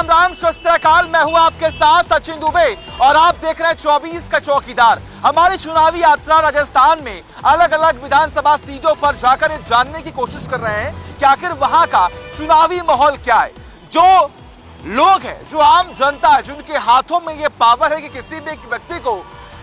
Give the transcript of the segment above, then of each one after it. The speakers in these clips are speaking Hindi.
राम राम, शस्त्रकाल। मैं हूं आपके साथ सचिन दुबे और आप देख रहे हैं 24 का चौकीदार। हमारी चुनावी यात्रा राजस्थान में अलग अलग विधानसभा सीटों पर जाकर ये जानने की कोशिश कर रहे हैं कि आखिर वहां का चुनावी माहौल क्या है। जो लोग हैं, जो आम जनता है, जिनके हाथों में ये पावर है कि किसी भी एक व्यक्ति को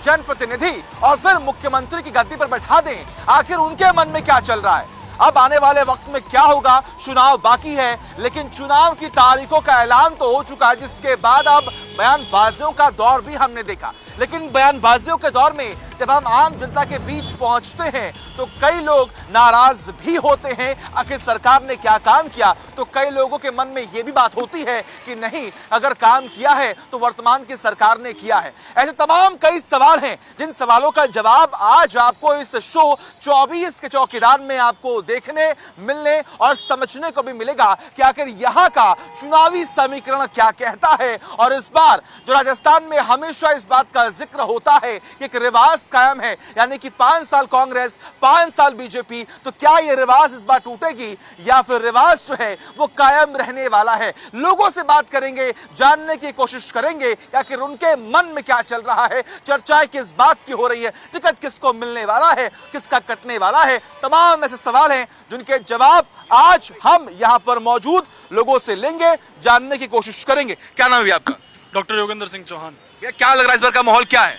जनप्रतिनिधि और फिर मुख्यमंत्री की गद्दी पर बैठा दें, आखिर उनके मन में क्या चल रहा है। अब आने वाले वक्त में क्या होगा, चुनाव बाकी है, लेकिन चुनाव की तारीखों का ऐलान तो हो चुका है, जिसके बाद अब बयानबाजियों का दौर भी हमने देखा। लेकिन बयानबाजियों के दौर में जब हम आम जनता के बीच पहुंचते हैं तो कई लोग नाराज भी होते हैं, आखिर सरकार ने क्या काम किया। तो कई लोगों के मन में यह भी बात होती है कि नहीं, अगर काम किया है तो वर्तमान की सरकार ने किया है। ऐसे तमाम कई सवाल हैं जिन सवालों का जवाब आज आपको इस शो 24 के चौकीदार में आपको देखने, मिलने और समझने को भी मिलेगा कि आखिर यहाँ का चुनावी समीकरण क्या कहता है। और इस बार जो राजस्थान में हमेशा इस बात का जिक्र होता है कि एक रिवाज कायम है, यानी कि 5 साल कांग्रेस, 5 साल बीजेपी, तो क्या यह रिवाज इस बार टूटेगी या फिर रिवाज जो है वो कायम रहने वाला है। लोगों से बात करेंगे, जानने की कोशिश करेंगे कि आखिर उनके मन में क्या चल रहा है, चर्चाएं किस बात की हो रही है, टिकट किसको मिलने वाला है, किसका कटने वाला है। तमाम ऐसे सवाल हैं जिनके जवाब आज हम यहां पर मौजूद लोगों से लेंगे, जानने की कोशिश करेंगे। क्या नाम है आपका? डॉक्टर योगेंद्र सिंह चौहान। क्या लग रहा है इस बार का माहौल क्या है?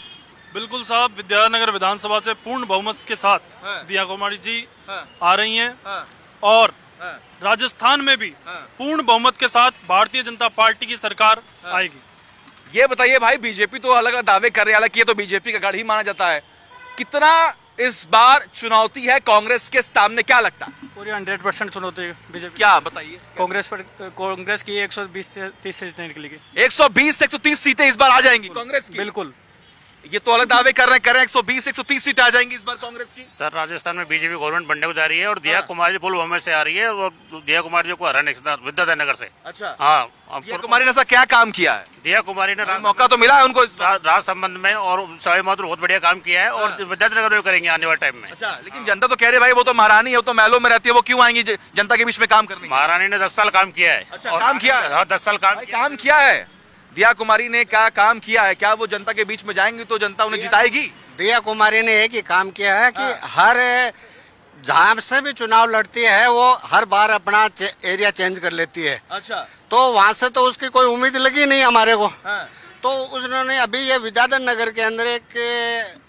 बिल्कुल साहब, विद्यानगर विधानसभा से पूर्ण बहुमत के साथ दिया कुमारी जी आ रही हैं और राजस्थान में भी पूर्ण बहुमत के साथ भारतीय जनता पार्टी की सरकार आएगी। ये बताइए भाई, बीजेपी तो अलग अलग दावे कर रही है, हालांकि ये तो बीजेपी का गढ़ ही माना जाता है। कितना इस बार चुनौती है कांग्रेस के सामने, क्या लगता है? पूरी 100% चुनौती है बीजेपी। क्या बताइए? कांग्रेस की 120-30 सीटें निकलेगी। 120 से 130 सीटें इस बार आ जाएंगी कांग्रेस की। बिल्कुल, ये तो अलग दावे कर रहे हैं 120 से 130 सीटें आ जाएंगी इस बार कांग्रेस की। सर, राजस्थान में बीजेपी गवर्नमेंट बनने को जा रही है और दिया कुमारी फुल बहुमत से आ रही है और दिया कुमारी जी को हराने विद्यानगर से। अच्छा, हाँ। दिया कुमारी ने ऐसा क्या काम किया है? दिया कुमारी ने मौका तो मिला है उनको इस बार राज संबंध में और सवाई माधुर बहुत बढ़िया काम किया है और विद्यानगर में करेंगे आने वाले टाइम में। अच्छा, लेकिन जनता तो कह रही है भाई वो तो महारानी है, वो तो महलों में रहती है, वो क्यों आएंगी जनता के बीच में काम करने? महारानी ने 10 साल काम किया है। अच्छा, काम किया है? हाँ, 10 साल काम किया है। दिया कुमारी ने क्या काम किया है? क्या वो जनता के बीच में जाएंगी तो जनता उन्हें जिताएगी? दिया कुमारी ने एक ही काम किया है कि हर जहाँ से भी चुनाव लड़ती है वो हर बार अपना एरिया चेंज कर लेती है। अच्छा, तो वहाँ से तो उसकी कोई उम्मीद लगी नहीं हमारे को। हाँ। तो उन्होंने अभी ये विद्यानगर के अंदर एक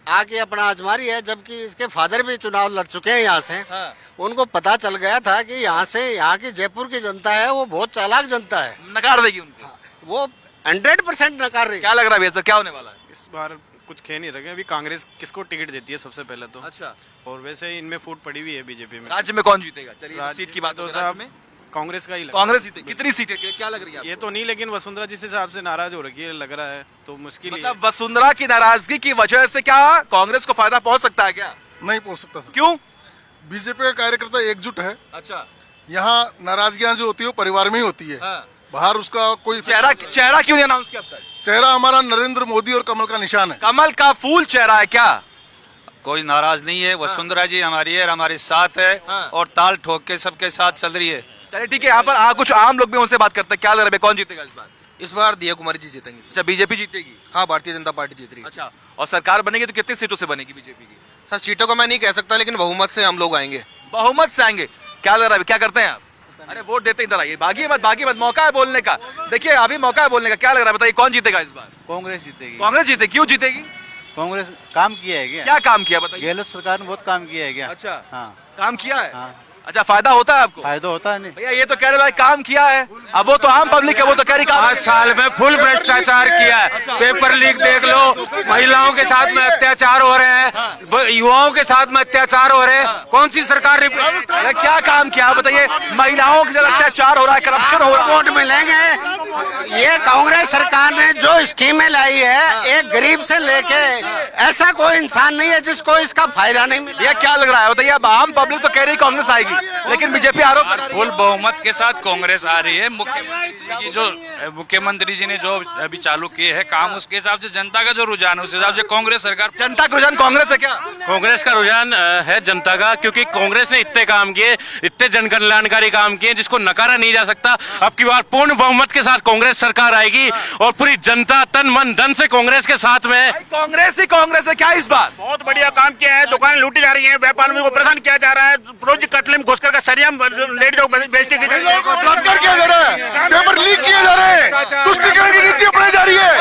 आके अपना आजमारी है, जबकि इसके फादर भी चुनाव लड़ चुके हैं यहाँ से। हाँ। उनको पता चल गया था कि यहाँ की जयपुर की जनता है वो बहुत चालाक जनता है, नकार देगी उनको। वो 100% नकार रही। क्या लग रहा है इस बार क्या होने वाला है? इस बार कुछ कह नहीं रखे। अभी कांग्रेस किसको टिकट देती है सबसे पहले तो। अच्छा, और वैसे इनमें फूट पड़ी हुई है बीजेपी में। राज्य में कौन जीतेगा? चलिए राज्य सीट की बात तो हो, साहब में कांग्रेस का ही लग कांग्रेस जीते। कितनी सीटें क्या लग रही है? ये तो नहीं, लेकिन वसुंधरा जिस हिसाब से नाराज हो रखी है लग रहा है तो मुश्किल ही है। मतलब वसुंधरा की नाराजगी की वजह से क्या कांग्रेस को फायदा पहुंच सकता है क्या? नहीं पहुंच सकता सर। क्यों? बीजेपी का कार्यकर्ता एकजुट है। अच्छा, यहाँ नाराजगियां जो होती है वो परिवार में ही होती है। हाँ। बाहर उसका कोई चेहरा क्यों नहीं अनाउंस किया अब तक? चेहरा हमारा नरेंद्र मोदी और कमल का निशान है। कमल का फूल चेहरा है क्या? कोई नाराज नहीं है। वसुंधरा जी हमारी है, हमारे साथ है और ताल ठोक के सबके साथ चल रही है। चलिए ठीक है, यहाँ पर कुछ आम लोग भी उनसे बात करते हैं। क्या लग रहा है कौन जीतेगा इस बार? इस बार दिया कुमारी जी जीतेंगे। अच्छा, बीजेपी जीतेगी? हाँ, भारतीय जनता पार्टी जीत रही है। अच्छा, और सरकार बनेगी तो कितनी सीटों से बनेगी बीजेपी की? सर, सीटों को मैं नहीं कह सकता, लेकिन बहुमत से हम लोग आएंगे। बहुमत से आएंगे? क्या लग रहा है, क्या करते हैं आप? अरे वोट देते इधर आइए, बागी मत, मौका है बोलने का। देखिए अभी मौका है बोलने का। क्या लग रहा है बताइए, कौन जीतेगा इस बार? कांग्रेस जीतेगी। कांग्रेस जीतेगी? क्यों जीतेगी? कांग्रेस काम किया है क्या? क्या काम किया बताइए? गहलोत सरकार ने बहुत काम किया है क्या? अच्छा, हाँ, काम किया है। हाँ। अच्छा, फायदा होता है आपको? फायदा होता है नहीं भैया, ये तो कह रहे भाई काम किया है, अब वो तो आम पब्लिक है, वो तो कह रही 5 साल में फुल भ्रष्टाचार किया है। पेपर लीक देख लो, महिलाओं के साथ में अत्याचार हो रहे हैं, युवाओं के साथ में अत्याचार हो रहे हैं। कौन सी सरकार अरे क्या काम किया बताइए? महिलाओं के साथ अत्याचार हो रहा है, करप्शन हो रहा है। वोट मिलेंगे। ये कांग्रेस सरकार ने जो स्कीमें लाई है, एक गरीब से लेके ऐसा कोई इंसान नहीं है जिसको इसका फायदा नहीं मिला। ये क्या लग रहा है बताइए? अब आम पब्लिक तो कह रही कांग्रेस आएगी। जाएगी, लेकिन बीजेपी आरोप लगा रही है। फुल बहुमत के साथ कांग्रेस आ रही है। मुख्यमंत्री जी ने जो अभी चालू किए हैं काम, उसके हिसाब से जनता का जो रुझान है उस हिसाब से कांग्रेस सरकार। जनता का रुझान कांग्रेस है क्या? कांग्रेस का रुझान है जनता का, क्योंकि कांग्रेस ने इतने काम किए, इतने जन कल्याणकारी काम किए जिसको नकारा नहीं जा सकता। अब की बार पूर्ण बहुमत के साथ कांग्रेस सरकार आएगी और पूरी जनता तन मन धन से कांग्रेस के साथ में है। कांग्रेस ही कांग्रेस है क्या इस बार? बहुत बढ़िया काम किया है, दुकानें लूटी जा रही हैं, व्यापारियों को परेशान किया जा रहा है, रोज कटले में घुसकर सरियम लेडीजों को बेचती की जा रही है, बलात्कार किया जा रहा है, पेपर लीक किए जा रहे हैं, तुष्टिकरण की नीति अपनाई जा रही है।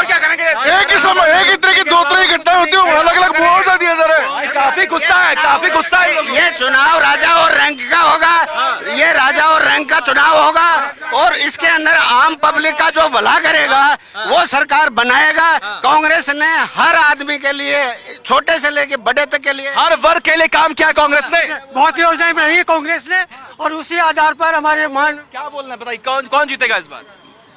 एक ही समय एक ही तरह की दो तरह की घटनाएं होती है, अलग अलग मुआवजा दिया जा रहा है। काफी गुस्सा है, काफी गुस्सा है। ये चुनाव राजा और रैंक का होगा, ये राजा और रैंक का चुनाव होगा और इसके अंदर आम पब्लिक का जो भला करेगा वो सरकार बनाएगा। कांग्रेस ने हर आदमी के लिए, छोटे से लेके बड़े तक के लिए, हर वर्ग के लिए काम किया कांग्रेस ने। बहुत योजनाएं बनाई है कांग्रेस ने और उसी आधार पर हमारे मान। क्या बोलना है बताइए, कौन जीतेगा इस बार?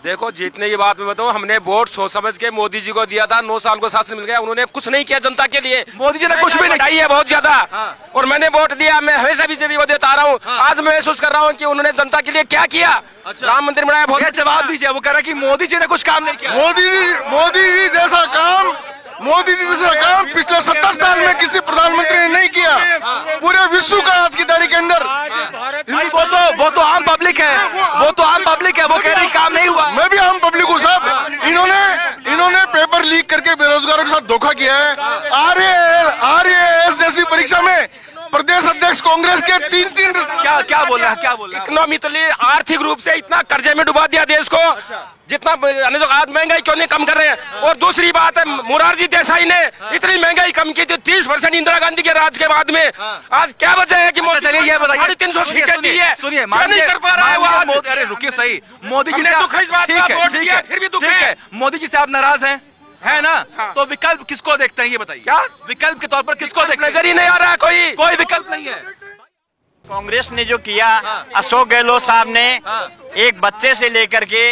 देखो, जीतने की बात में बताऊं, हमने वोट सोच समझ के मोदी जी को दिया था। 9 साल को शासन मिल गया, उन्होंने कुछ नहीं किया जनता के लिए। मोदी जी ने कुछ भी नहीं बढ़ाई है बहुत ज्यादा, और मैंने वोट दिया। मैं हमेशा बीजेपी को देता आ रहा हूँ। आज मैं महसूस कर रहा हूँ कि उन्होंने जनता के लिए क्या किया। राम मंदिर बनाया, बहुत। जवाब दीजिए, वो कह रहा है कि मोदी जी ने कुछ काम नहीं किया। मोदी जी जैसा काम पिछले 70 साल में किसी प्रधानमंत्री ने नहीं किया, पूरे विश्व का आज की तारीख के अंदर। वो तो आम पब्लिक है, वो कह रही काम नहीं हुआ। मैं भी आम पब्लिक हूँ साहब। इन्होंने पेपर लीक करके बेरोजगारों के साथ धोखा किया है। आरएएस जैसी परीक्षा में प्रदेश अध्यक्ष कांग्रेस के 3 क्या बोल रहा है? इकोनॉमिकली, आर्थिक रूप से इतना कर्जे में डुबा दिया देश को, जितना आज महंगाई क्यों नहीं कम कर रहे हैं। और दूसरी बात है, मोरारजी देसाई ने इतनी महंगाई कम की थी 30% इंदिरा गांधी के राज के बाद में। आज क्या वजह है कि चलिए ये बताइए, 350 सीटें दी है। सुनिए, नहीं कर पा रहा है वो आज। अरे रुकिए, सही, मोदी जी से फिर भी दुख है। मोदी जी से आप नाराज हैं, है ना? तो विकल्प किसको देखते हैं ये बताइए? क्या विकल्प के तौर पर किसको देखते हैं? नजर ही नहीं आ रहा है कोई विकल्प नहीं है। कांग्रेस ने जो किया, अशोक गहलोत साहब ने एक बच्चे से लेकर के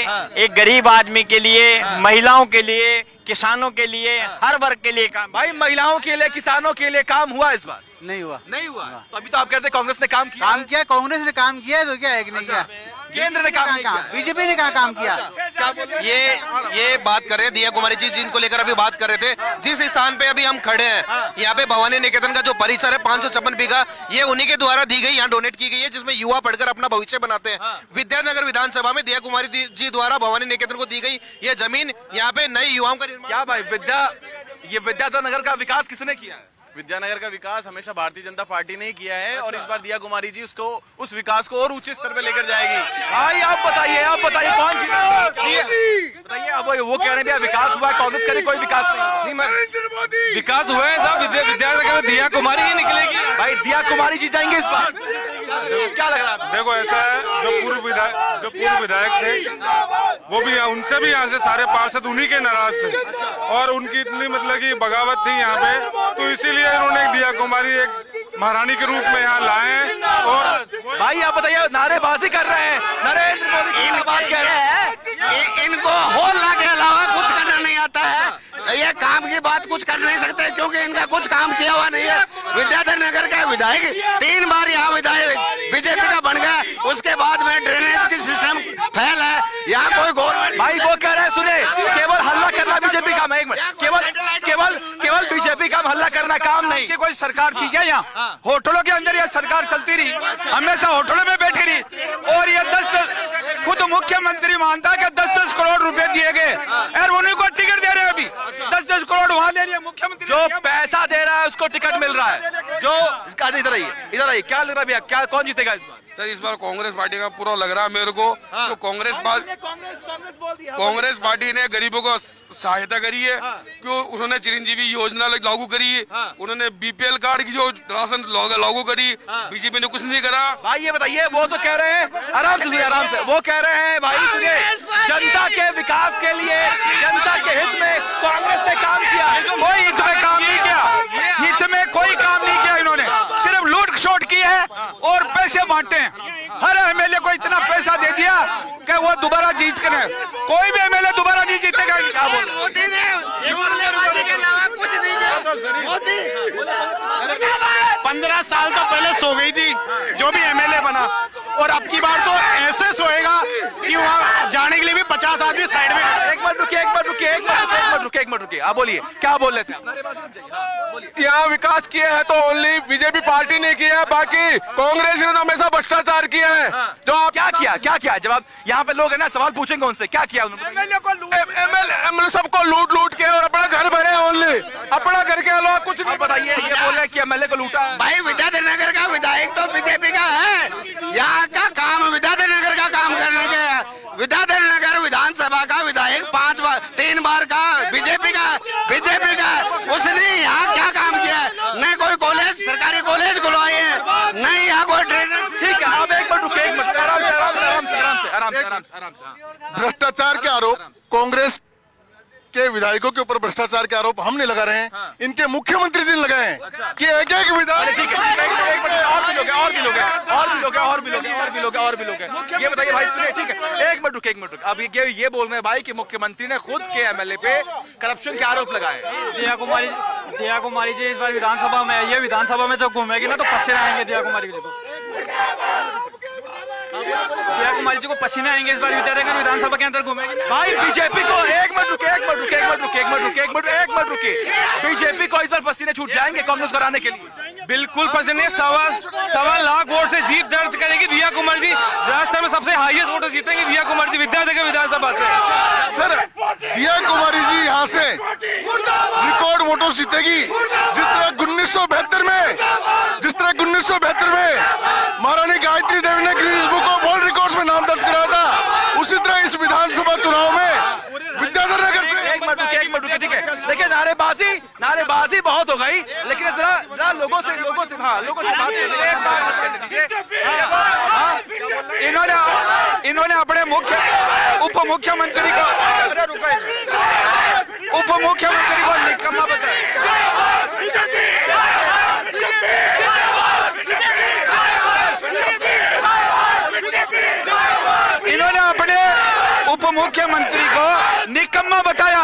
एक गरीब आदमी के लिए, महिलाओं के लिए, किसानों के लिए, हर वर्ग के लिए काम। भाई, महिलाओं के लिए, किसानों के लिए काम हुआ इस बार? नहीं हुआ। तो अभी तो आप कहते हैं कांग्रेस ने काम किया। कांग्रेस ने काम किया है तो क्या है कि नहीं किया? केंद्र ने काम नहीं किया, बीजेपी ने कहाँ काम किया? क्या बोल रहे हैं? ये बात कर रहे हैं दिया कुमारी जी, जिनको लेकर अभी बात कर रहे थे। जिस स्थान पे अभी हम खड़े हैं, यहाँ पे भवानी निकेतन का जो परिसर है 556 बीघा, ये उन्हीं के द्वारा दी गई, यहाँ डोनेट की गई है, जिसमें युवा पढ़कर अपना भविष्य बनाते हैं। विद्यानगर विधानसभा में दिया कुमारी जी द्वारा भवानी निकेतन को दी गई ये जमीन, यहाँ पे नए युवाओं का निर्माण। क्या भाई, विद्याधर नगर का विकास किसने किया है? विद्यानगर का विकास हमेशा भारतीय जनता पार्टी ने ही किया है और इस बार दिया कुमारी जी उस विकास को और ऊंचे स्तर पे लेकर जाएगी। भाई आप बताइए कौन जीता? बताइए, अब वो कह रहे हैं विकास हुआ, कांग्रेस करे कोई विकास नहीं। विकास हुआ है साहब, विद्यानगर में दिया कुमारी ही निकलेगी। भाई, दिया कुमारी जीतेंगे इस बार, क्या लग रहा है? देखो, ऐसा है, जो पूर्व विधायक थे वो भी, उनसे भी यहाँ से सारे पार्षद उन्हीं के नाराज थे और उनकी इतनी मतलब की बगावत थी यहाँ पे, तो इसीलिए इन्होंने दिया कुमारी एक महारानी के रूप में यहाँ लाए हैं। और भाई आप बताइए, नारेबाजी कर रहे हैं, नरेंद्र मोदी की बात कह रहे हैं। इनको होल्ला के अलावा कुछ करना नहीं आता है। ये काम की बात कुछ कर नहीं सकते क्योंकि इनका कुछ काम किया हुआ नहीं है। विद्याधर नगर का विधायक 3 बार यहाँ विधायक बीजेपी का बन गया, उसके बाद में ड्रेनेज की सिस्टम फेल है, यहाँ कोई गवर्नमेंट। भाई वो कह रहे हैं, सुने, केवल हल्ला करना बीजेपी का काम है, केवल बीजेपी का हल्ला करना काम नहीं। कि कोई सरकार थी क्या यहाँ? होटलों के अंदर यह सरकार चलती रही, हमेशा होटलों में बैठी रही, और ये 10 खुद मुख्यमंत्री मानता कि 10-10 करोड़ रुपए दिए गए और उन्हीं को टिकट दे रहे हैं। अभी 10-10 करोड़ वहाँ ले लिया मुख्यमंत्री, जो पैसा दे रहा है उसको टिकट मिल रहा है। जो इधर आइए, क्या लग रहा है भैया, क्या कौन जीतेगा इस बार? सर, इस बार कांग्रेस पार्टी का पूरा लग रहा है मेरे को। तो कांग्रेस पार्टी ने गरीबों को सहायता करी है, क्यों उन्होंने चिरंजीवी योजना लागू करी है, उन्होंने बीपीएल कार्ड की जो राशन लागू करी, बीजेपी ने कुछ नहीं करा। भाई ये बताइए, वो तो कह रहे हैं, आराम से वो कह रहे हैं, भाई सुनिए, जनता के विकास के लिए, जनता के हित में कांग्रेस ने काम किया। कोई हित में काम नहीं किया, हित में कोई काम नहीं किया इन्होंने, सिर्फ लूट शोट की है और पैसे बांटे हैं। हर एमएलए को इतना पैसा दे दिया कि वो दोबारा जीत कर, कोई भी एमएलए दोबारा नहीं जीतेगा। क्या मोदी ने के अलावा कुछ नहीं किया। 15 साल तो पहले सो गई थी जो भी एमएलए बना, और अब की बार तो ऐसे सोएगा कि वहाँ जाने के लिए भी 50 आदमी साइड में। एक मिनट रुकिए, आप बोलिए क्या बोल रहे थे? यहाँ विकास किया है तो ओनली बीजेपी पार्टी ने किया है, बाकी कांग्रेस ने तो हमेशा भ्रष्टाचार किया है। जो आप क्या किया जवाब यहाँ पे लोग है ना, सवाल पूछेंगे उनसे, क्या किया उन्होंने? एमएलए सबको लूट के और अपना घर भरे, ओनली अपना घर के अलावा कुछ नहीं। बताइए, ये बोल रहे हैं कि एमएलए को लूटा है। भाई विद्याधर नगर का विधायक तो बीजेपी का है, यहाँ का काम विद्याधर नगर का काम करने के है। विद्याधर नगर विधानसभा का विधायक 3 बार का बीजेपी का उसने यहाँ क्या काम किया है? नहीं कोई कॉलेज, सरकारी कॉलेज खुलवाए हैं, नहीं यहाँ कोई ट्रेनर। ठीक है, आप एक मिनट रुकिए, आराम से। भ्रष्टाचार के आरोप कांग्रेस के विधायकों के ऊपर भ्रष्टाचार के आरोप हम नहीं लगा रहे हैं, इनके मुख्यमंत्री जी ने लगाए हैं कि एक विधायक। ठीक है, और भी लोग हैं। ये बताइए भाई, सुनिए, ठीक है, एक मिनट रुकिए। अब ये बोल रहे हैं भाई कि मुख्यमंत्री ने खुद के एमएलए पे करप्शन के आरोप लगाए। दिया कुमारी जी इस बार विधानसभा में जब घूमेगी ना तो पसीने आएंगे दिया कुमारी जी को पसीने आएंगे इस बार विधानसभा के अंदर घूमेगी। भाई बीजेपी को एक मिनट रुकिए, बीजेपी को इस बार पसीने छूट जाएंगे कांग्रेस को हराने के लिए? बिल्कुल पसीने, 1.25 लाख वोट से जीत दर्ज करेगी दिया कुमार जी। राजस्थान में सबसे हाईएस्ट वोट जीतेंगे दिया कुमार जी विद्यानगर विधानसभा से। सर, दिया कुमारी जी यहाँ से रिकॉर्ड वोटों जीतेगी, जिस तरह 1972 में महारानी गायत्री देवी ने Guinness book of world records में नाम दर्ज कराया था, उसी तरह इस विधानसभा चुनाव में विद्याधर नगर से। एक मिनट रुकिए, ठीक है। देखिए, नारेबाजी बहुत हो गई, लेकिन जरा लोगों से बात इन्होंने अपने उप मुख्यमंत्री को निकम्मा बताया। इन्होंने अपने उप मुख्यमंत्री को निकम्मा बताया,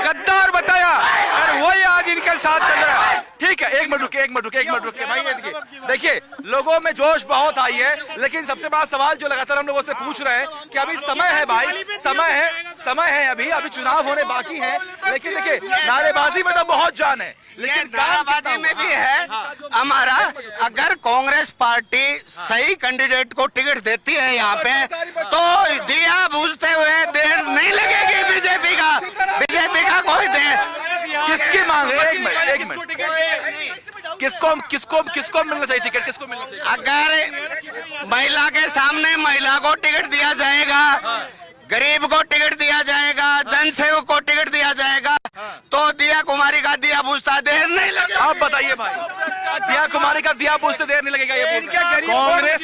गद्दार बताया, और वही आज इनके साथ चल रहा है। ठीक है, एक मिनट रुकिए भाई। देखिए, लोगों में जोश बहुत आई है, लेकिन सबसे बड़ा सवाल जो लगातार हम लोगों से पूछ रहे हैं कि अभी समय है भाई, समय है अभी चुनाव होने बाकी है, लेकिन देखिए नारेबाजी में तो बहुत जान है, लेकिन नारेबाजी में भी है हमारा। अगर कांग्रेस पार्टी सही कैंडिडेट को टिकट देती है यहाँ पे, तो दिया बुझते हुए देर नहीं लगेगी बीजेपी का कोई देर। किसकी मांग है? एक मिनट, किसको मिलना चाहिए टिकट? किसको मिलना चाहिए? अगर महिला के सामने महिला को टिकट दिया जाएगा, गरीब को टिकट दिया जाएगा, जनसेवक को टिकट दिया जाएगा, तो दिया कुमारी का दिया बुझता देर नहीं लगेगा। आप बताइए भाई, दिया कुमारी का दिया बुझते देर नहीं लगेगा? ये कांग्रेस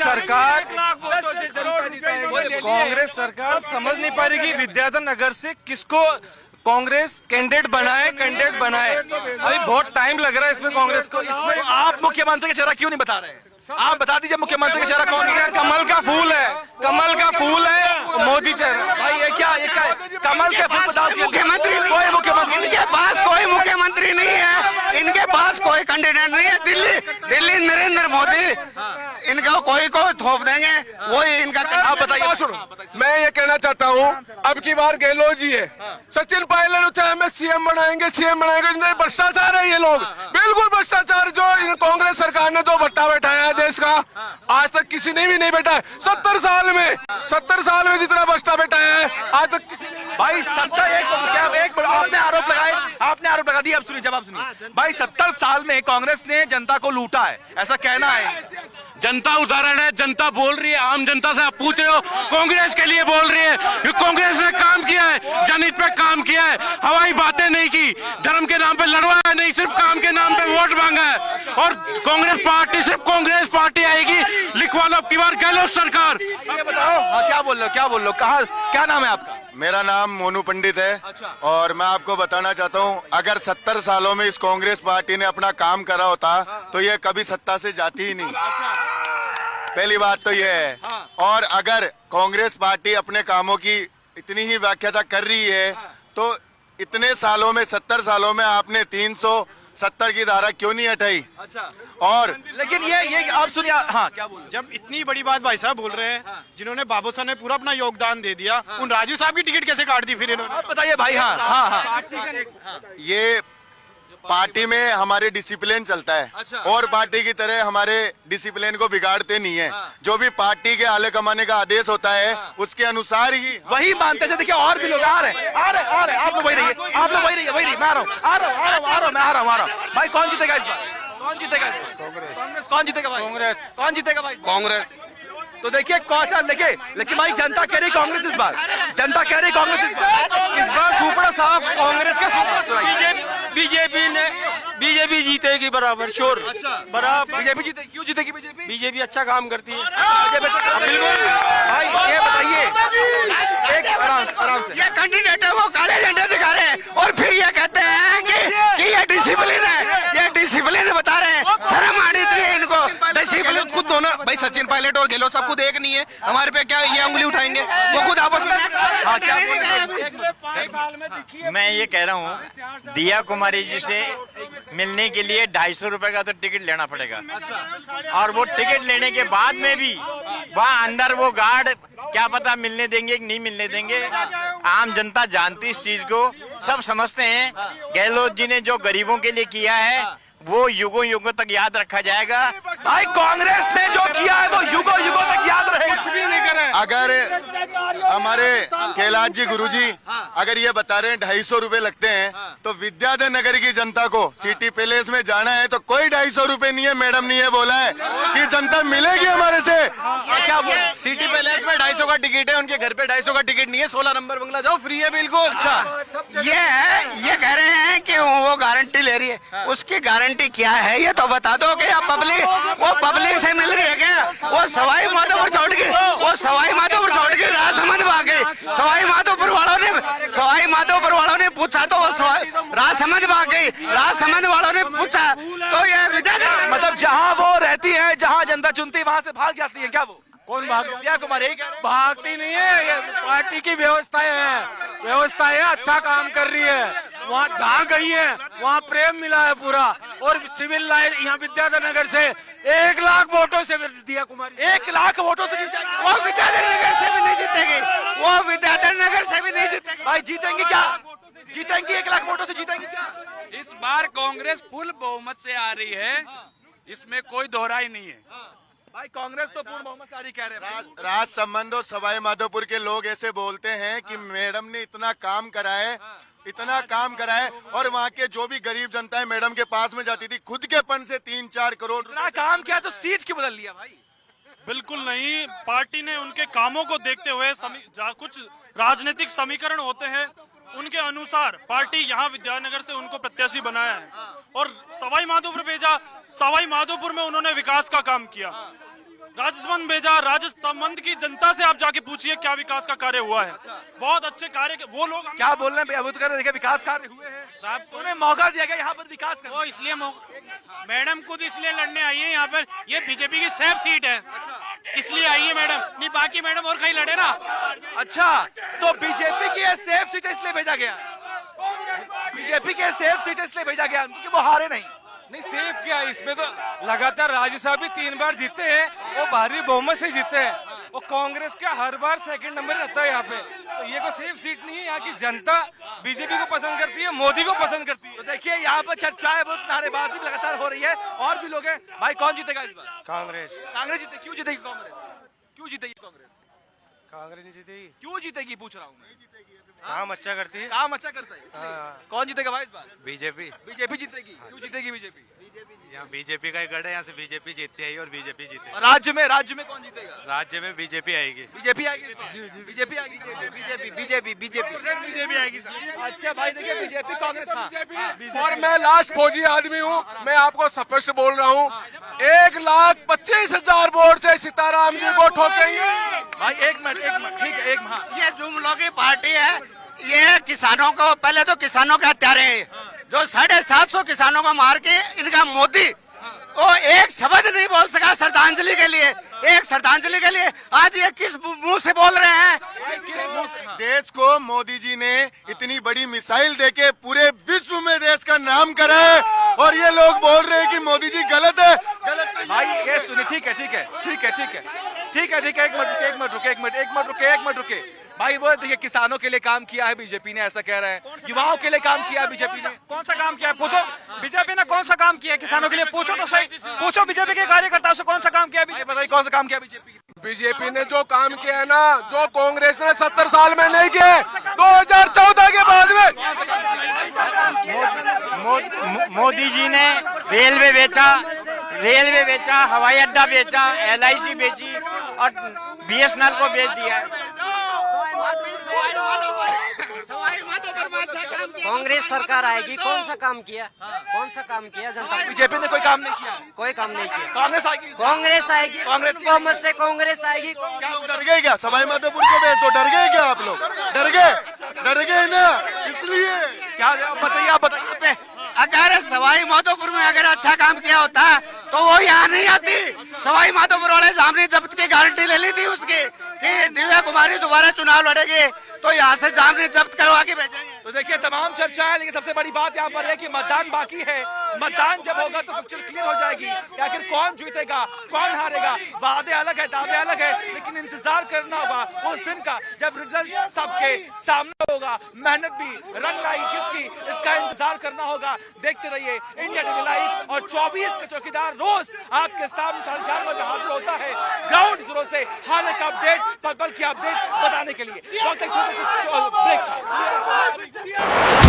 सरकार समझ नहीं पा रही कि विद्याधर नगर से किसको कांग्रेस कैंडिडेट बनाए। अभी बहुत टाइम लग रहा है इसमें कांग्रेस को। इसमें आप मुख्यमंत्री का चेहरा क्यों नहीं बता रहे? आप बता दीजिए मुख्यमंत्री का चेहरा कौन है? कमल का फूल है मोदी चेहरा। भाई ये क्या कमल के फूल बताओ? मुख्यमंत्री इनके पास कोई मुख्यमंत्री नहीं है, इनके पास कोई कैंडिडेट नहीं है। दिल्ली नरेंद्र मोदी इनको कोई को थोप देंगे, वही इनका। आप बताइए। सुनो, मैं ये कहना चाहता हूँ, अब की बार गहलोत जी है, सचिन पायलट चाहे हमें सीएम बनाएंगे, भ्रष्टाचार है ये लोग, बिल्कुल भ्रष्टाचार। जो कांग्रेस सरकार ने जो भट्टा बैठाया है देश का, आज तक किसी ने भी नहीं बैठा है। 70 साल में जितना भ्रष्टा बैठाया है आज तक किसी ने। भाई 70 आपने आरोप लगा दिया। अब सुनिए, जवाब सुनिए भाई। 70 साल में कांग्रेस ने जनता को लूटा है, ऐसा कहना है। जनता उदाहरण है, जनता बोल रही है, आम जनता से आप पूछ रहे हो, कांग्रेस के लिए बोल रही है। कांग्रेस ने काम किया है, जनहित पे काम किया है, हवाई बातें नहीं की, धर्म के नाम पे लड़वाया नहीं, सिर्फ काम के नाम पे वोट मांगा है। और कांग्रेस पार्टी सिर्फ कांग्रेस पार्टी आएगी, लिखवा लो अब की बार गहलोत सरकार। ये बताओ, हाँ, क्या बोल रहे हो? कहाँ, क्या नाम है आपका? मेरा नाम मोनू पंडित है। अच्छा। और मैं आपको बताना चाहता हूँ, अगर 70 सालों में इस कांग्रेस पार्टी ने अपना काम करा होता तो ये कभी सत्ता से जाती ही नहीं। पहली बात तो ये है। और अगर कांग्रेस पार्टी अपने कामों की इतनी ही व्याख्या कर रही है, तो इतने सालों में 70 सालों में आपने 70 की धारा क्यों नहीं हटाई? अच्छा, और लेकिन ये आप सुनिए, हाँ क्या बोल, जब इतनी बड़ी बात भाई साहब बोल रहे हैं, जिन्होंने बाबू साहब ने पूरा अपना योगदान दे दिया, उन राजू साहब की टिकट कैसे काट दी फिर इन्होंने? आप बताइए भाई। हाँ हाँ हाँ, ये पार्टी में हमारे डिसिप्लिन चलता है। अच्छा। और पार्टी की तरह हमारे डिसिप्लिन को बिगाड़ते नहीं है। जो भी पार्टी के आले कमाने का आदेश होता है उसके अनुसार ही वही मानते हैं। देखिए और भी लोग आ रहे हैं, आप लोग वही रहिए, मैं आ रहा हूँ। भाई कौन जीतेगा इस बार? कौन जीतेगा? कांग्रेस। कौन जीतेगा भाई? कांग्रेस। कौन जीतेगा भाई? कांग्रेस। तो देखिए कौन सा, लेकिन भाई जनता कह रही कांग्रेस इस बार, जनता कह रही कांग्रेस इस बार सुपड़ा साहब कांग्रेस का सुपड़ा। बीजेपी जीतेगी बराबर, श्योर। अच्छा, बराबर बीजेपी जीतेगी। क्यों जीतेगी बीजेपी? बीजेपी अच्छा काम करती है। बिल्कुल भाई, ये बताइए एक आराम से। ये कैंडिडेट है वो काले झंडे दिखा रहे हैं और फिर ये कहते हैं कि ये डिसिप्लिन है, ये डिसिप्लिन बता रहे हैं। शर्म आनी चाहिए इनको। डिसिप्लिन खुद दोनों भाई, सचिन पायलट और गहलोत सबको देख नहीं है, हमारे पे क्या ये उंगली उठाएंगे? वो खुद आपस में। हाँ क्या मैं ये कह रहा हूँ, दिया कुमारी जी से मिलने के लिए 250 रुपए का तो टिकट लेना पड़ेगा। और वो टिकट लेने के बाद में भी वहाँ अंदर वो गार्ड क्या पता मिलने देंगे कि नहीं मिलने देंगे। आम जनता जानती इस चीज को, सब समझते हैं। गहलोत जी ने जो गरीबों के लिए किया है वो युगों युगों तक याद रखा जाएगा। भाई कांग्रेस ने जो किया है वो युगों युगों तक याद रहेगा। कुछ भी नहीं करे। अगर हमारे कैलाश जी गुरुजी अगर ये बता रहे हैं 250 रुपए लगते हैं, तो विद्याधर नगर की जनता को सिटी पैलेस में जाना है तो कोई 250 रुपए नहीं है। मैडम ने ये बोला है कि जनता मिलेगी हमारे से। क्या बोल, सिटी पैलेस में 250 का टिकट है, उनके घर पे 250 का टिकट नहीं है। 16 नंबर बंगला जाओ, फ्री है बिल्कुल। अच्छा, ये कह रहे हैं कि वो गारंटी ले रही है, उसकी गारंटी क्या है ये तो बता दो। कि पब्लिक से मिल रही है क्या? वो सवाई माधोपुर छोड़ के राजसमंद में आ गई। सवाई माधोपुर वालों ने पूछा तो वो राजसमंद में आ गई। राजसमंद वालों ने पूछा तो ये विधायक, मतलब जहाँ वो रहती है, जहाँ जनता चुनती है, वहाँ से भाग जाती है क्या? वो कौन भाग? दिया कुमारी भागती नहीं है, ये पार्टी की व्यवस्थाएं है, अच्छा काम कर रही है। वहाँ जहाँ गई है वहाँ प्रेम मिला है पूरा। और सिविल लाइन यहाँ विद्याधर नगर से 1 लाख वोटों से दिया कुमारी 1 लाख वोटों से जीतेगी। वो विद्याधर नगर से भी नहीं जीतेगी, वो विद्याधर नगर से भी नहीं जीतेगी। भाई जीतेंगे क्या? जीतेंगी 1 लाख वोटों से जीतेंगी क्या? इस बार कांग्रेस फुल बहुमत से आ रही है, इसमें कोई दोहराई नहीं है। भाई कांग्रेस तो पूर्ण बहुमत से आ रही कह रहे हैं। राज संबंध और सवाई माधोपुर के लोग ऐसे बोलते हैं कि मैडम ने इतना काम करा है और वहाँ के जो भी गरीब जनता है मैडम के पास में जाती थी, खुद के फंड से 3-4 करोड़ इतना काम किया तो सीट क्यों बदल लिया भाई? बिल्कुल नहीं, पार्टी ने उनके कामों को देखते हुए कुछ राजनीतिक समीकरण होते हैं, उनके अनुसार पार्टी यहाँ विद्यानगर से उनको प्रत्याशी बनाया है और सवाई माधोपुर भेजा। सवाई माधोपुर में उन्होंने विकास का काम किया। राजसमंद भेजा, राजसमंद की जनता से आप जाके पूछिए क्या विकास का कार्य हुआ है। बहुत अच्छे कार्य के वो लोग क्या बोल रहे हैं? अभी तो कह रहे देखिए विकास कार्य हुए हैं साहब, उन्हें मौका दिया गया यहाँ पर विकास करने। वो इसलिए मैडम खुद इसलिए लड़ने आई है यहाँ पर, ये बीजेपी की सेफ सीट है इसलिए आई है मैडम, नहीं बाकी मैडम और कहीं लड़े ना। अच्छा, तो बीजेपी की सेफ सीट इसलिए भेजा गया, बीजेपी के सेफ सीट इसलिए भेजा गया क्योंकि वो हारे नहीं। नहीं सेफ क्या है इसमें, तो लगातार राजू साहब भी 3 बार जीते हैं, वो भारी बहुमत से जीते हैं। वो कांग्रेस का हर बार 2nd नंबर रहता है यहाँ पे, तो ये कोई सेफ सीट नहीं है। यहाँ की जनता बीजेपी को पसंद करती है, मोदी को पसंद करती है। तो देखिए यहाँ पर चर्चाएं बहुत नारेबाजी लगातार हो रही है और भी लोग हैं। भाई कौन जीतेगा इस बार? कांग्रेस। कांग्रेस जीते। क्यों जीतेगी कांग्रेस? क्यों जीतेगी कांग्रेस? कांग्रेस नहीं जीतेगी। क्यों जीतेगी पूछ रहा हूँ मैं। काम अच्छा करती है, काम अच्छा करता है। कौन जीतेगा भाई इस बार? बीजेपी। बीजेपी जीतेगी। क्यों जीतेगी बीजेपी? यहाँ बीजेपी का ही गढ़ है, यहाँ से बीजेपी जीतती है और बीजेपी जीते। राज्य में कौन जीतेगा? राज्य में बीजेपी आएगी। बीजेपी आएगी। बीजेपी आएगी। बीजेपी आएगी। अच्छा भाई देखिए बीजेपी कांग्रेस। और मैं लास्ट फौजी आदमी हूँ, मैं आपको स्पष्ट बोल रहा हूँ, 1,25,000 वोट से सीताराम जी को ठोकेंगे। भाई एक मिनट ठीक है, एक मिनट। ये जुमलों की पार्टी है, ये किसानों को, पहले तो किसानों के हत्यारे हैं जो 750 किसानों को मार के इनका मोदी वो एक शब्द नहीं बोल सका श्रद्धांजलि के लिए, एक श्रद्धांजलि के लिए। आज ये किस मुंह से बोल रहे हैं? देश को मोदी जी ने इतनी बड़ी मिसाइल देके पूरे विश्व में देश का नाम करा है, और ये लोग बोल रहे हैं कि मोदी जी गलत है, गलत है। भाई ये सुनिए, ठीक है ठीक है ठीक है ठीक है ठीक है ठीक है, एक मिनट रुके भाई। वो देखिए, किसानों के लिए काम किया है बीजेपी ने, ऐसा कह रहे हैं। युवाओं के लिए काम किया है बीजेपी ने। कौन सा काम किया है पूछो, बीजेपी ने कौन सा काम किया है किसानों के लिए? पूछो तो सही, पूछो बीजेपी के कार्यकर्ताओं से कौन सा काम किया है बीजेपी? बताइए कौन सा काम किया बीजेपी? बीजेपी ने जो काम किया है ना, जो कांग्रेस ने 70 साल में नहीं किया, 2014 के बाद में। मोदी जी ने रेलवे बेचा, हवाई अड्डा बेचा, LIC बेची और BSNL को बेच दिया है। कांग्रेस सरकार आएगी, कौन सा काम किया? कौन सा काम किया जनता? बीजेपी ने कोई काम नहीं किया, कोई काम नहीं किया। कांग्रेस आएगी, कांग्रेस आएगी, कांग्रेस बहुमत से कांग्रेस आएगी। आप लोग डर गए क्या? सवाई माधोपुर को भेज दो, डर गए क्या आप लोग? डर गए ना, इसलिए। क्या बताइए, आप बताइए। अगर सवाई माधोपुर में अगर अच्छा काम किया होता तो वो यहाँ नहीं आती। सवाई माधोपुर वाले जामनी जब्त की गारंटी ले ली थी उसकी कि दिव्या कुमारी दोबारा चुनाव लड़ेगी, तो यहाँ से जामनी जब्त करवा के भेजेंगे। तो देखिए, तमाम चर्चा है, लेकिन सबसे बड़ी बात यहाँ पर है कि मतदान बाकी है। मतदान जब होगा तो पिक्चर क्लियर हो जाएगी, आखिर कौन जीतेगा कौन हारेगा। वादे अलग है, दावे अलग है, लेकिन इंतजार करना होगा उस दिन का जब रिजल्ट सबके सामने होगा। मेहनत भी रंग लाएगी किसकी, इसका इंतजार करना होगा। देखते रहिए इंडिया टीवी लाइव, और 24 का चौकीदार रोज आपके सामने 4:30 बजे हाजिर होता है ग्राउंड जीरो से हाल का अपडेट, पल पल की अपडेट बताने के लिए। वक्त एक छोटे से ब्रेक का।